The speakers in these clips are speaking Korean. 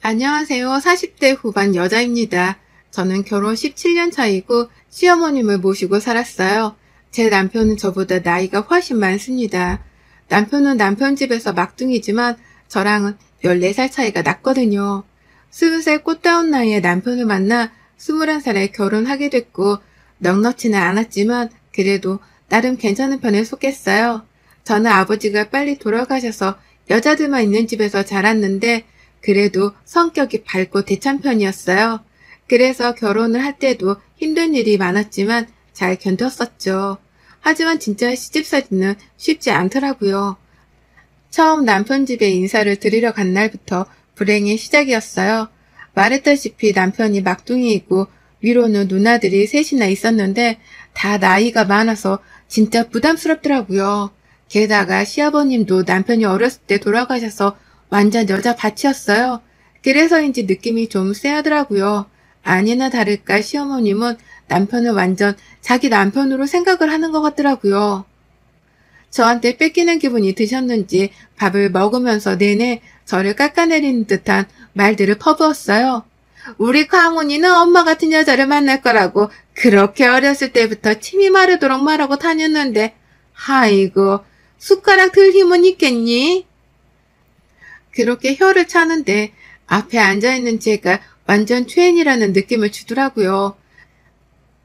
안녕하세요. 40대 후반 여자입니다. 저는 결혼 17년 차이고 시어머님을 모시고 살았어요. 제 남편은 저보다 나이가 훨씬 많습니다. 남편은 남편 집에서 막둥이지만 저랑은 14살 차이가 났거든요. 20살 꽃다운 나이에 남편을 만나 21살에 결혼하게 됐고 넉넉지는 않았지만 그래도 나름 괜찮은 편에 속했어요. 저는 아버지가 빨리 돌아가셔서 여자들만 있는 집에서 자랐는데 그래도 성격이 밝고 대찬 편이었어요. 그래서 결혼을 할 때도 힘든 일이 많았지만 잘 견뎠었죠. 하지만 진짜 시집살이는 쉽지 않더라고요. 처음 남편 집에 인사를 드리러 간 날부터 불행의 시작이었어요. 말했다시피 남편이 막둥이이고 위로는 누나들이 셋이나 있었는데 다 나이가 많아서 진짜 부담스럽더라고요. 게다가 시아버님도 남편이 어렸을 때 돌아가셔서 완전 여자 밭이었어요. 그래서인지 느낌이 좀 쎄하더라고요. 아니나 다를까 시어머님은 남편을 완전 자기 남편으로 생각을 하는 것 같더라고요. 저한테 뺏기는 기분이 드셨는지 밥을 먹으면서 내내 저를 깎아내리는 듯한 말들을 퍼부었어요. 우리 강훈이는 엄마 같은 여자를 만날 거라고 그렇게 어렸을 때부터 침이 마르도록 말하고 다녔는데 아이고 숟가락 들 힘은 있겠니? 그렇게 혀를 차는데 앞에 앉아있는 제가 완전 최인이라는 느낌을 주더라고요.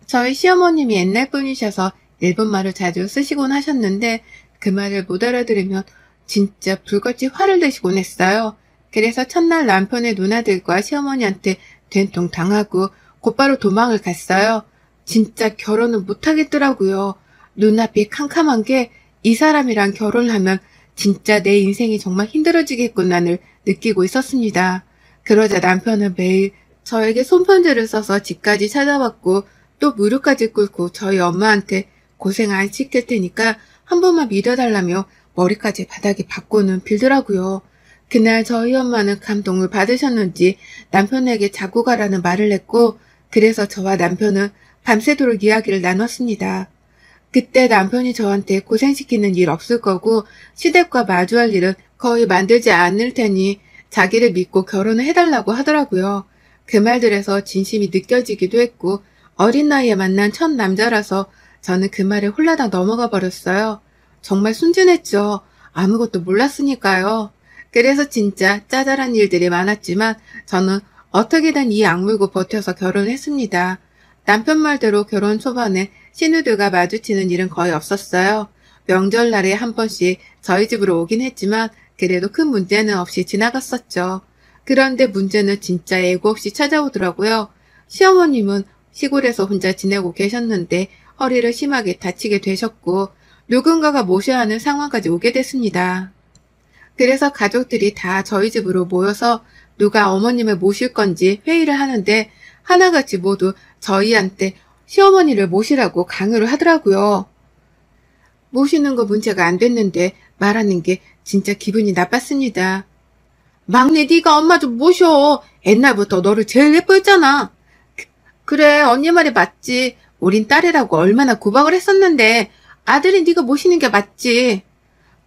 저희 시어머님이 옛날 분이셔서 일본말을 자주 쓰시곤 하셨는데 그 말을 못 알아들으면 진짜 불같이 화를 내시곤 했어요. 그래서 첫날 남편의 누나들과 시어머니한테 된통 당하고 곧바로 도망을 갔어요. 진짜 결혼은 못하겠더라고요. 눈앞이 캄캄한 게 이 사람이랑 결혼하면 진짜 내 인생이 정말 힘들어지겠구나를 느끼고 있었습니다. 그러자 남편은 매일 저에게 손편지를 써서 집까지 찾아왔고 또 무릎까지 꿇고 저희 엄마한테 고생 안 시킬 테니까 한 번만 믿어달라며 머리까지 바닥에 박고는 빌더라고요. 그날 저희 엄마는 감동을 받으셨는지 남편에게 자고 가라는 말을 했고 그래서 저와 남편은 밤새도록 이야기를 나눴습니다. 그때 남편이 저한테 고생시키는 일 없을 거고 시댁과 마주할 일은 거의 만들지 않을 테니 자기를 믿고 결혼을 해달라고 하더라고요. 그 말들에서 진심이 느껴지기도 했고 어린 나이에 만난 첫 남자라서 저는 그 말에 홀라당 넘어가 버렸어요. 정말 순진했죠. 아무것도 몰랐으니까요. 그래서 진짜 짜잘한 일들이 많았지만 저는 어떻게든 이 악물고 버텨서 결혼했습니다. 남편 말대로 결혼 초반에 신우들과 마주치는 일은 거의 없었어요. 명절날에 한 번씩 저희 집으로 오긴 했지만 그래도 큰 문제는 없이 지나갔었죠. 그런데 문제는 진짜 예고 없이 찾아오더라고요. 시어머님은 시골에서 혼자 지내고 계셨는데 허리를 심하게 다치게 되셨고 누군가가 모셔야 하는 상황까지 오게 됐습니다. 그래서 가족들이 다 저희 집으로 모여서 누가 어머님을 모실 건지 회의를 하는데 하나같이 모두 저희한테 시어머니를 모시라고 강요를 하더라고요. 모시는 거 문제가 안 됐는데 말하는 게 진짜 기분이 나빴습니다. 막내 네가 엄마 좀 모셔. 옛날부터 너를 제일 예뻐했잖아. 그래 언니 말이 맞지. 우린 딸이라고 얼마나 구박을 했었는데 아들이 네가 모시는 게 맞지.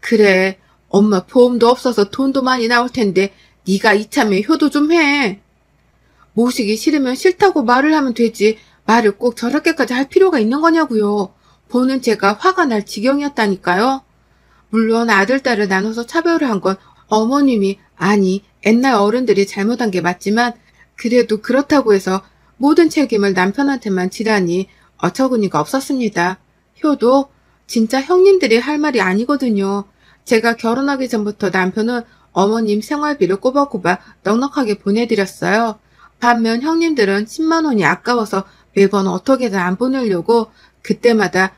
그래 엄마 보험도 없어서 돈도 많이 나올 텐데 네가 이참에 효도 좀 해. 모시기 싫으면 싫다고 말을 하면 되지 말을 꼭 저렇게까지 할 필요가 있는 거냐고요. 보는 제가 화가 날 지경이었다니까요. 물론 아들, 딸을 나눠서 차별을 한 건 어머님이 아니 옛날 어른들이 잘못한 게 맞지만 그래도 그렇다고 해서 모든 책임을 남편한테만 지라니 어처구니가 없었습니다. 효도 진짜 형님들이 할 말이 아니거든요. 제가 결혼하기 전부터 남편은 어머님 생활비를 꼬박꼬박 넉넉하게 보내드렸어요. 반면 형님들은 10만 원이 아까워서 매번 어떻게든 안 보내려고 그때마다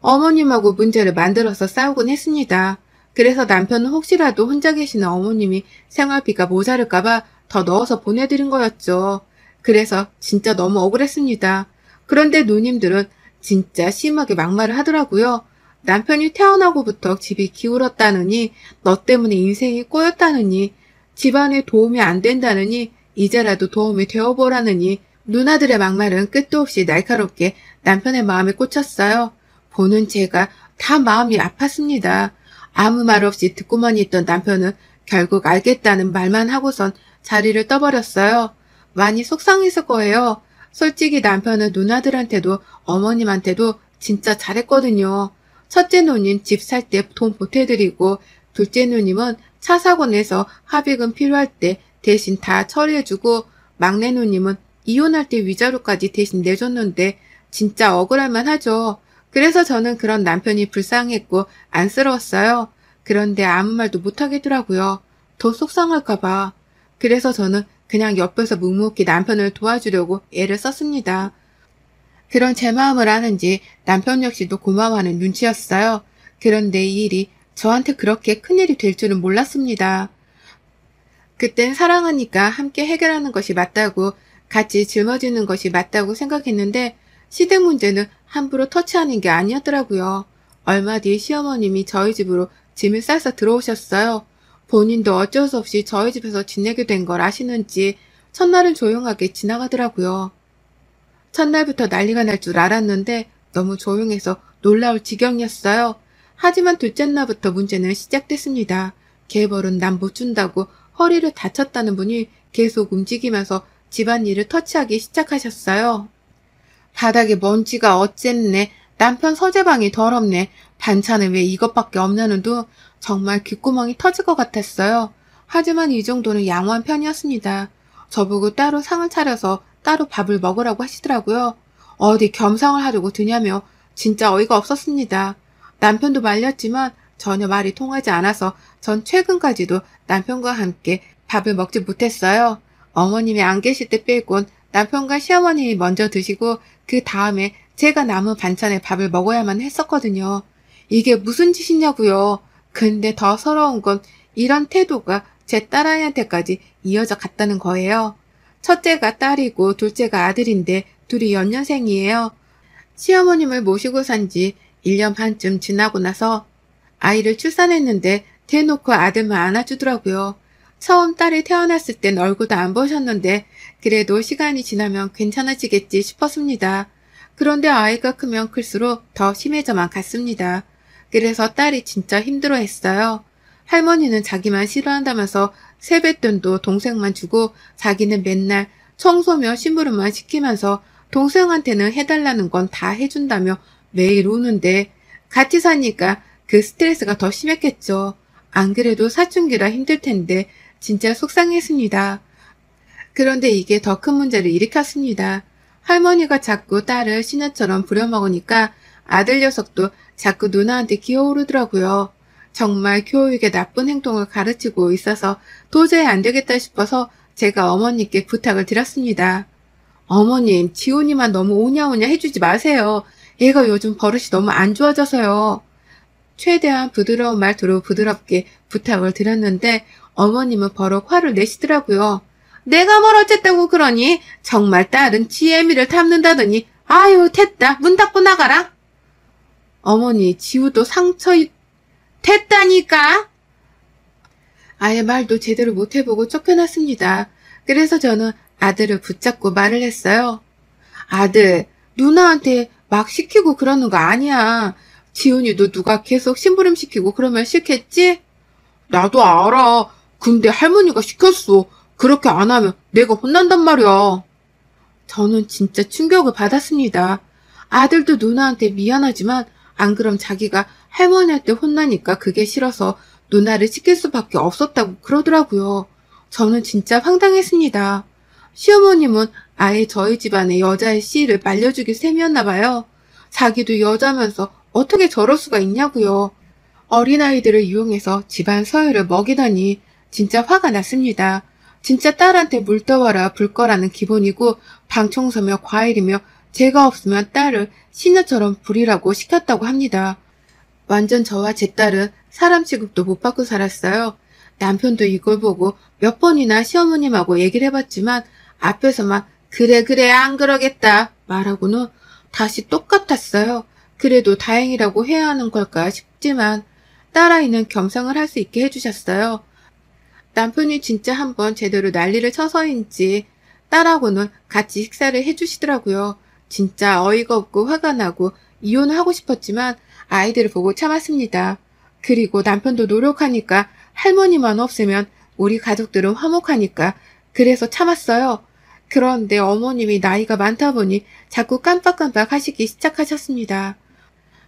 어머님하고 문제를 만들어서 싸우곤 했습니다. 그래서 남편은 혹시라도 혼자 계시는 어머님이 생활비가 모자랄까봐 더 넣어서 보내드린 거였죠. 그래서 진짜 너무 억울했습니다. 그런데 누님들은 진짜 심하게 막말을 하더라고요. 남편이 태어나고부터 집이 기울었다느니 너 때문에 인생이 꼬였다느니 집안에 도움이 안 된다느니 이제라도 도움이 되어보라느니 누나들의 막말은 끝도 없이 날카롭게 남편의 마음에 꽂혔어요. 보는 제가 다 마음이 아팠습니다. 아무 말 없이 듣고만 있던 남편은 결국 알겠다는 말만 하고선 자리를 떠버렸어요. 많이 속상했을 거예요. 솔직히 남편은 누나들한테도 어머님한테도 진짜 잘했거든요. 첫째 누님 집 살 때 돈 보태드리고, 둘째 누님은 차 사고 내서 합의금 필요할 때 대신 다 처리해주고, 막내 누님은 이혼할 때 위자료까지 대신 내줬는데 진짜 억울할만 하죠. 그래서 저는 그런 남편이 불쌍했고 안쓰러웠어요. 그런데 아무 말도 못하겠더라고요. 더 속상할까봐. 그래서 저는 그냥 옆에서 묵묵히 남편을 도와주려고 애를 썼습니다. 그런 제 마음을 아는지 남편 역시도 고마워하는 눈치였어요. 그런데 이 일이 저한테 그렇게 큰일이 될 줄은 몰랐습니다. 그땐 사랑하니까 함께 해결하는 것이 맞다고, 같이 짊어지는 것이 맞다고 생각했는데 시댁 문제는 함부로 터치하는 게 아니었더라고요. 얼마 뒤에 시어머님이 저희 집으로 짐을 싸서 들어오셨어요. 본인도 어쩔 수 없이 저희 집에서 지내게 된 걸 아시는지 첫날은 조용하게 지나가더라고요. 첫날부터 난리가 날 줄 알았는데 너무 조용해서 놀라울 지경이었어요. 하지만 둘째 날부터 문제는 시작됐습니다. 개벌은 남 못 준다고 허리를 다쳤다는 분이 계속 움직이면서 집안일을 터치하기 시작하셨어요. 바닥에 먼지가 어쨌네, 남편 서재방이 더럽네, 반찬은 왜 이것밖에 없냐는 둥 정말 귓구멍이 터질 것 같았어요. 하지만 이 정도는 양호한 편이었습니다. 저보고 따로 상을 차려서 따로 밥을 먹으라고 하시더라고요. 어디 겸상을 하려고 드냐며 진짜 어이가 없었습니다. 남편도 말렸지만 전혀 말이 통하지 않아서 전 최근까지도 남편과 함께 밥을 먹지 못했어요. 어머님이 안 계실 때 빼곤 남편과 시어머님이 먼저 드시고 그 다음에 제가 남은 반찬에 밥을 먹어야만 했었거든요. 이게 무슨 짓이냐고요. 근데 더 서러운 건 이런 태도가 제 딸아이한테까지 이어져 갔다는 거예요. 첫째가 딸이고 둘째가 아들인데 둘이 연년생이에요. 시어머님을 모시고 산 지 1년 반쯤 지나고 나서 아이를 출산했는데 대놓고 아들만 안아주더라고요. 처음 딸이 태어났을 땐 얼굴도 안 보셨는데 그래도 시간이 지나면 괜찮아지겠지 싶었습니다. 그런데 아이가 크면 클수록 더 심해져만 갔습니다. 그래서 딸이 진짜 힘들어했어요. 할머니는 자기만 싫어한다면서 세뱃돈도 동생만 주고 자기는 맨날 청소며 심부름만 시키면서 동생한테는 해달라는 건 다 해준다며 매일 우는데 같이 사니까 그 스트레스가 더 심했겠죠. 안 그래도 사춘기라 힘들 텐데 진짜 속상했습니다. 그런데 이게 더 큰 문제를 일으켰습니다. 할머니가 자꾸 딸을 시녀처럼 부려먹으니까 아들 녀석도 자꾸 누나한테 기어오르더라고요. 정말 교육에 나쁜 행동을 가르치고 있어서 도저히 안 되겠다 싶어서 제가 어머니께 부탁을 드렸습니다. 어머님, 지훈이만 너무 오냐오냐 해주지 마세요. 얘가 요즘 버릇이 너무 안 좋아져서요. 최대한 부드러운 말투로 부드럽게 부탁을 드렸는데 어머님은 버럭 화를 내시더라고요. 내가 뭘 어쨌다고 그러니? 정말 딸은 지혜미를 탐는다더니 아유 됐다, 문 닫고 나가라. 어머니, 지우도 상처 됐다니까. 아예 말도 제대로 못해보고 쫓겨났습니다. 그래서 저는 아들을 붙잡고 말을 했어요. 아들, 누나한테 막 시키고 그러는 거 아니야. 지훈이도 누가 계속 심부름 시키고 그러면 싫겠지? 나도 알아. 근데 할머니가 시켰어. 그렇게 안 하면 내가 혼난단 말이야. 저는 진짜 충격을 받았습니다. 아들도 누나한테 미안하지만 안 그럼 자기가 할머니한테 혼나니까 그게 싫어서 누나를 시킬 수밖에 없었다고 그러더라고요. 저는 진짜 황당했습니다. 시어머님은 아예 저희 집안에 여자의 씨를 말려주기 셈이었나 봐요. 자기도 여자면서 어떻게 저럴 수가 있냐고요. 어린아이들을 이용해서 집안 서열을 먹이다니 진짜 화가 났습니다. 진짜 딸한테 물 떠와라 불 거라는 기본이고 방 청소며 과일이며 제가 없으면 딸을 시녀처럼 부리라고 시켰다고 합니다. 완전 저와 제 딸은 사람 취급도 못 받고 살았어요. 남편도 이걸 보고 몇 번이나 시어머님하고 얘기를 해봤지만 앞에서만 그래 안 그러겠다 말하고는 다시 똑같았어요. 그래도 다행이라고 해야 하는 걸까 싶지만 딸아이는 겸상을 할 수 있게 해주셨어요. 남편이 진짜 한번 제대로 난리를 쳐서인지 딸하고는 같이 식사를 해주시더라고요. 진짜 어이가 없고 화가 나고 이혼을 하고 싶었지만 아이들을 보고 참았습니다. 그리고 남편도 노력하니까 할머니만 없으면 우리 가족들은 화목하니까 그래서 참았어요. 그런데 어머님이 나이가 많다 보니 자꾸 깜빡깜빡 하시기 시작하셨습니다.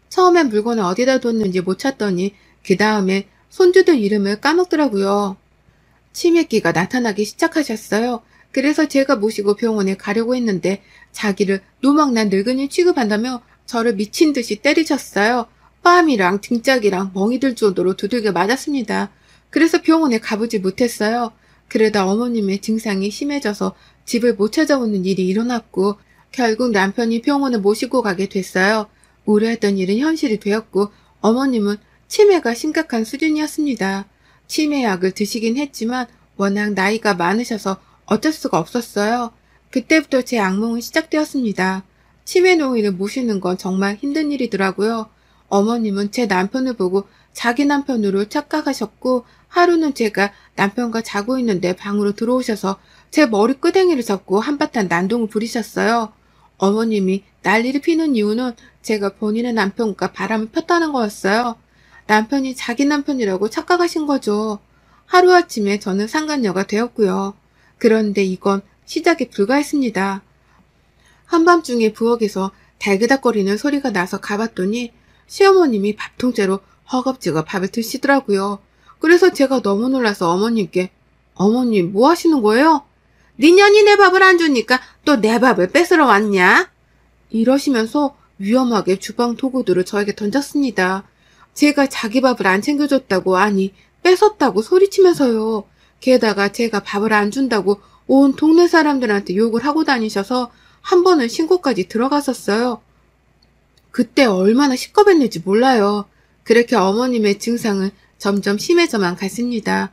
처음엔 물건을 어디다 뒀는지 못 찾더니 그 다음에 손주들 이름을 까먹더라고요. 치매기가 나타나기 시작하셨어요. 그래서 제가 모시고 병원에 가려고 했는데 자기를 노망난 늙은이 취급한다며 저를 미친 듯이 때리셨어요. 뺨이랑 등짝이랑 멍이 들 정도로 두들겨 맞았습니다. 그래서 병원에 가보지 못했어요. 그러다 어머님의 증상이 심해져서 집을 못 찾아오는 일이 일어났고 결국 남편이 병원에 모시고 가게 됐어요. 우려했던 일은 현실이 되었고 어머님은 치매가 심각한 수준이었습니다. 치매약을 드시긴 했지만 워낙 나이가 많으셔서 어쩔 수가 없었어요. 그때부터 제 악몽은 시작되었습니다. 치매 노인을 모시는 건 정말 힘든 일이더라고요. 어머님은 제 남편을 보고 자기 남편으로 착각하셨고 하루는 제가 남편과 자고 있는데 방으로 들어오셔서 제 머리끄댕이를 잡고 한바탕 난동을 부리셨어요. 어머님이 난리를 피는 이유는 제가 본인의 남편과 바람을 폈다는 거였어요. 남편이 자기 남편이라고 착각하신 거죠. 하루아침에 저는 상간녀가 되었고요. 그런데 이건 시작에 불과했습니다. 한밤중에 부엌에서 달그닥거리는 소리가 나서 가봤더니 시어머님이 밥통째로 허겁지겁 밥을 드시더라고요. 그래서 제가 너무 놀라서 어머님께 어머님 뭐 하시는 거예요? 네 년이 내 밥을 안 주니까 또 내 밥을 뺏으러 왔냐? 이러시면서 위험하게 주방 도구들을 저에게 던졌습니다. 제가 자기 밥을 안 챙겨줬다고 아니 뺏었다고 소리치면서요. 게다가 제가 밥을 안 준다고 온 동네 사람들한테 욕을 하고 다니셔서 한 번은 신고까지 들어갔었어요. 그때 얼마나 시끄럽했는지 몰라요. 그렇게 어머님의 증상은 점점 심해져만 갔습니다.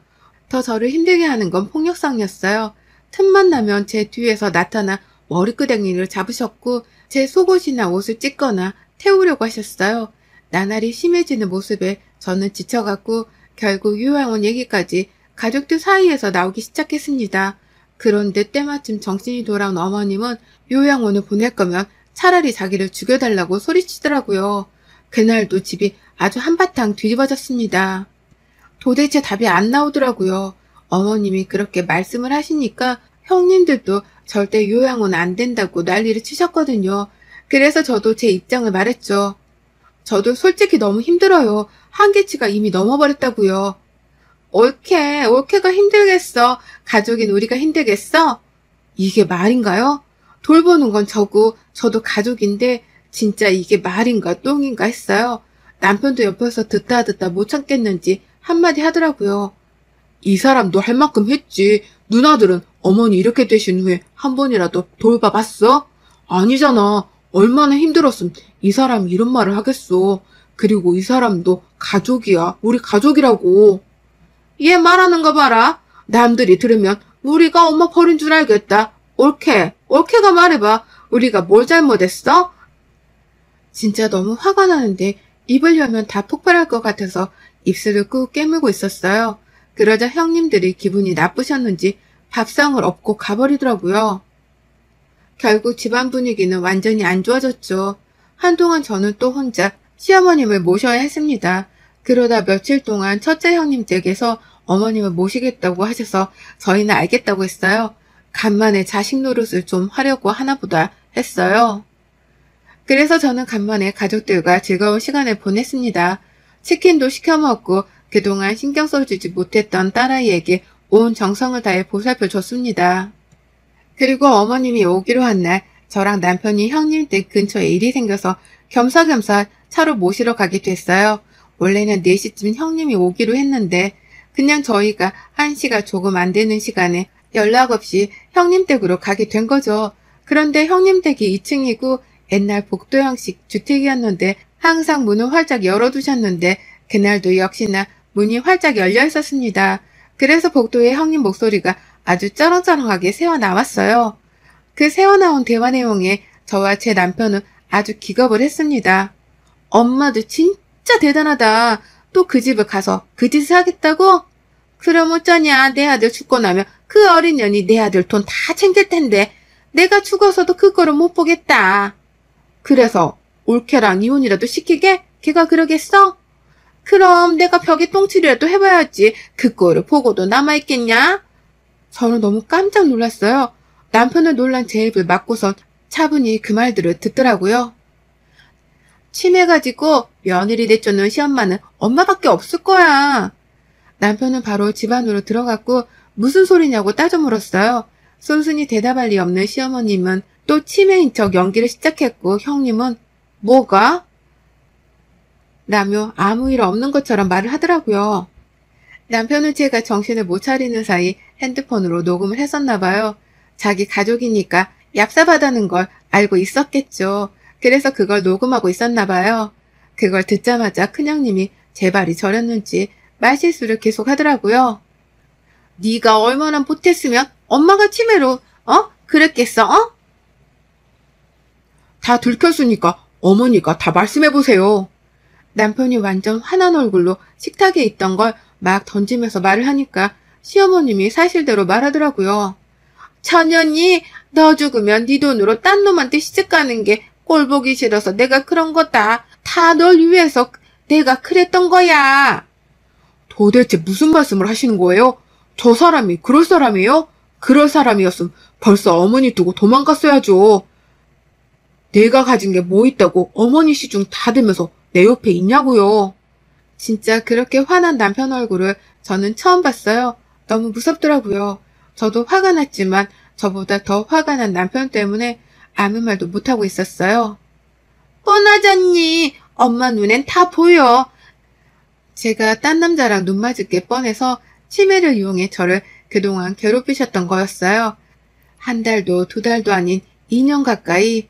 더 저를 힘들게 하는 건 폭력성이었어요. 틈만 나면 제 뒤에서 나타나 머리끄댕이를 잡으셨고 제 속옷이나 옷을 찢거나 태우려고 하셨어요. 나날이 심해지는 모습에 저는 지쳐갔고 결국 요양원 얘기까지 가족들 사이에서 나오기 시작했습니다. 그런데 때마침 정신이 돌아온 어머님은 요양원을 보낼 거면 차라리 자기를 죽여달라고 소리치더라고요. 그날도 집이 아주 한바탕 뒤집어졌습니다. 도대체 답이 안 나오더라고요. 어머님이 그렇게 말씀을 하시니까 형님들도 절대 요양원 안 된다고 난리를 치셨거든요. 그래서 저도 제 입장을 말했죠. 저도 솔직히 너무 힘들어요. 한계치가 이미 넘어버렸다고요. 올케가 힘들겠어. 가족인 우리가 힘들겠어? 이게 말인가요? 돌보는 건 저도 가족인데 진짜 이게 말인가 똥인가 했어요. 남편도 옆에서 듣다 못 참겠는지 한마디 하더라고요. 이 사람도 할 만큼 했지. 누나들은 어머니 이렇게 되신 후에 한 번이라도 돌봐봤어? 아니잖아. 얼마나 힘들었으면 이 사람이 이런 말을 하겠어. 그리고 이 사람도 가족이야. 우리 가족이라고. 얘 말하는 거 봐라. 남들이 들으면 우리가 엄마 버린 줄 알겠다. 올케가 말해봐. 우리가 뭘 잘못했어? 진짜 너무 화가 나는데 입을 열면 다 폭발할 것 같아서 입술을 꾹 깨물고 있었어요. 그러자 형님들이 기분이 나쁘셨는지 밥상을 엎고 가버리더라고요. 결국 집안 분위기는 완전히 안 좋아졌죠. 한동안 저는 또 혼자 시어머님을 모셔야 했습니다. 그러다 며칠 동안 첫째 형님 댁에서 어머님을 모시겠다고 하셔서 저희는 알겠다고 했어요. 간만에 자식 노릇을 좀 하려고 하나보다 했어요. 그래서 저는 간만에 가족들과 즐거운 시간을 보냈습니다. 치킨도 시켜 먹고 그동안 신경 써주지 못했던 딸아이에게 온 정성을 다해 보살펴 줬습니다. 그리고 어머님이 오기로 한 날 저랑 남편이 형님 댁 근처에 일이 생겨서 겸사겸사 차로 모시러 가게 됐어요. 원래는 4시쯤 형님이 오기로 했는데 그냥 저희가 1시가 조금 안 되는 시간에 연락 없이 형님 댁으로 가게 된 거죠. 그런데 형님 댁이 2층이고 옛날 복도형식 주택이었는데 항상 문을 활짝 열어두셨는데 그날도 역시나 문이 활짝 열려 있었습니다. 그래서 복도에 형님 목소리가 아주 쩌렁쩌렁하게 새어나왔어요. 그 새어나온 대화 내용에 저와 제 남편은 아주 기겁을 했습니다. 엄마도 진짜 대단하다. 또 그 집을 가서 그 짓을 하겠다고? 그럼 어쩌냐. 내 아들 죽고 나면 그 어린 년이 내 아들 돈 다 챙길 텐데 내가 죽어서도 그거를 못 보겠다. 그래서 올케랑 이혼이라도 시키게? 걔가 그러겠어? 그럼 내가 벽에 똥칠이라도 해봐야지. 그거를 보고도 남아있겠냐? 저는 너무 깜짝 놀랐어요. 남편은 놀란 제 입을 막고선 차분히 그 말들을 듣더라고요. 치매 가지고 며느리 내쫓는 시엄마는 엄마밖에 없을 거야. 남편은 바로 집 안으로 들어갔고 무슨 소리냐고 따져 물었어요. 순순히 대답할 리 없는 시어머님은 또 치매인 척 연기를 시작했고 형님은 뭐가? 라며 아무 일 없는 것처럼 말을 하더라고요. 남편은 제가 정신을 못 차리는 사이 핸드폰으로 녹음을 했었나 봐요. 자기 가족이니까 얍삽하다는 걸 알고 있었겠죠. 그래서 그걸 녹음하고 있었나 봐요. 그걸 듣자마자 큰형님이 제 발이 저렸는지 말실수를 계속 하더라고요. 네가 얼마나 못했으면 엄마가 치매로 그랬겠어? 다 들켰으니까 어머니가 다 말씀해보세요. 남편이 완전 화난 얼굴로 식탁에 있던 걸 막 던지면서 말을 하니까 시어머님이 사실대로 말하더라고요. 천연이 너 죽으면 네 돈으로 딴 놈한테 시집가는 게 꼴보기 싫어서 내가 그런 거다. 다 널 위해서 내가 그랬던 거야. 도대체 무슨 말씀을 하시는 거예요? 저 사람이 그럴 사람이에요? 그럴 사람이었으면 벌써 어머니 두고 도망갔어야죠. 내가 가진 게 뭐 있다고 어머니 시중 다 들면서 내 옆에 있냐고요. 진짜 그렇게 화난 남편 얼굴을 저는 처음 봤어요. 너무 무섭더라고요. 저도 화가 났지만 저보다 더 화가 난 남편 때문에 아무 말도 못하고 있었어요. 뻔하잖니. 엄마 눈엔 다 보여. 제가 딴 남자랑 눈 맞을 게 뻔해서 치매를 이용해 저를 그동안 괴롭히셨던 거였어요. 한 달도 두 달도 아닌 2년 가까이.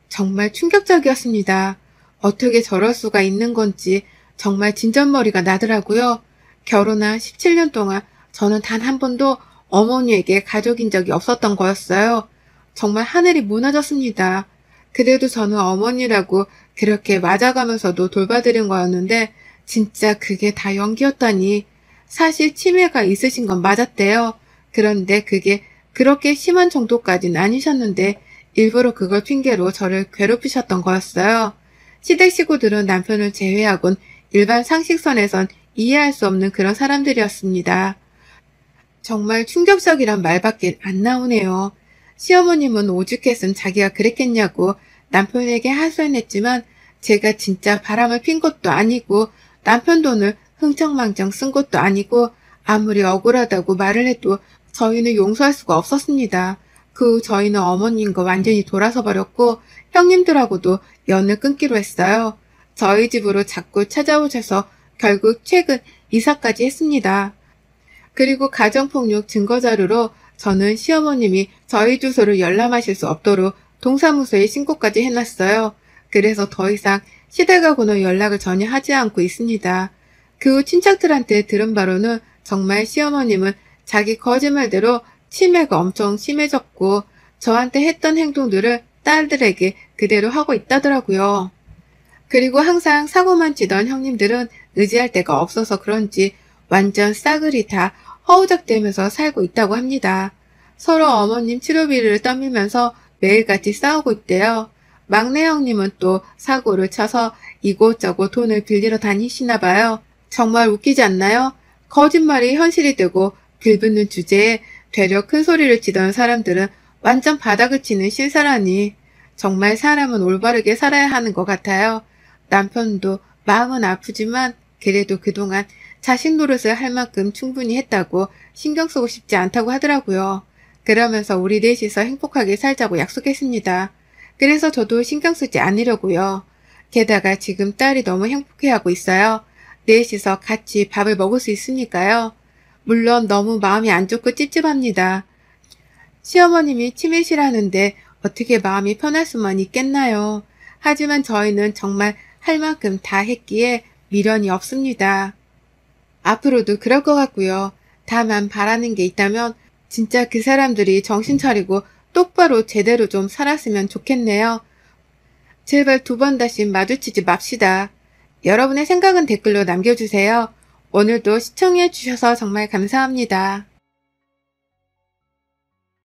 정말 충격적이었습니다. 어떻게 저럴 수가 있는 건지 정말 진전머리가 나더라고요. 결혼한 17년 동안 저는 단 한 번도 어머니에게 가족인 적이 없었던 거였어요. 정말 하늘이 무너졌습니다. 그래도 저는 어머니라고 그렇게 맞아가면서도 돌봐드린 거였는데 진짜 그게 다 연기였다니. 사실 치매가 있으신 건 맞았대요. 그런데 그게 그렇게 심한 정도까지는 아니셨는데 일부러 그걸 핑계로 저를 괴롭히셨던 거였어요. 시댁 식구들은 남편을 제외하곤 일반 상식선에선 이해할 수 없는 그런 사람들이었습니다. 정말 충격적이란 말밖에 안 나오네요. 시어머님은 오죽했으면 자기가 그랬겠냐고 남편에게 하소연했지만 제가 진짜 바람을 핀 것도 아니고 남편 돈을 흥청망청 쓴 것도 아니고 아무리 억울하다고 말을 해도 저희는 용서할 수가 없었습니다. 그 후 저희는 어머님과 완전히 돌아서 버렸고 형님들하고도 연을 끊기로 했어요. 저희 집으로 자꾸 찾아오셔서 결국 최근 이사까지 했습니다. 그리고 가정폭력 증거자료로 저는 시어머님이 저희 주소를 열람하실 수 없도록 동사무소에 신고까지 해놨어요. 그래서 더 이상 시댁하고는 연락을 전혀 하지 않고 있습니다. 그 후 친척들한테 들은 바로는 정말 시어머님은 자기 거짓말대로 치매가 엄청 심해졌고 저한테 했던 행동들을 딸들에게 그대로 하고 있다더라고요. 그리고 항상 사고만 치던 형님들은 의지할 데가 없어서 그런지 완전 싸그리 다 허우적대면서 살고 있다고 합니다. 서로 어머님 치료비를 떠밀면서 매일같이 싸우고 있대요. 막내 형님은 또 사고를 쳐서 이곳저곳 돈을 빌리러 다니시나 봐요. 정말 웃기지 않나요? 거짓말이 현실이 되고 빌붙는 주제에 되려 큰 소리를 치던 사람들은 완전 바닥을 치는 실사라니. 정말 사람은 올바르게 살아야 하는 것 같아요. 남편도 마음은 아프지만 그래도 그동안 자식 노릇을 할 만큼 충분히 했다고 신경 쓰고 싶지 않다고 하더라고요. 그러면서 우리 넷이서 행복하게 살자고 약속했습니다. 그래서 저도 신경 쓰지 않으려고요. 게다가 지금 딸이 너무 행복해하고 있어요. 넷이서 같이 밥을 먹을 수 있으니까요. 물론 너무 마음이 안 좋고 찝찝합니다. 시어머님이 치매시라는데 어떻게 마음이 편할 수만 있겠나요? 하지만 저희는 정말 할 만큼 다 했기에 미련이 없습니다. 앞으로도 그럴 것 같고요. 다만 바라는 게 있다면 진짜 그 사람들이 정신 차리고 똑바로 제대로 좀 살았으면 좋겠네요. 제발 두 번 다시 마주치지 맙시다. 여러분의 생각은 댓글로 남겨주세요. 오늘도 시청해 주셔서 정말 감사합니다.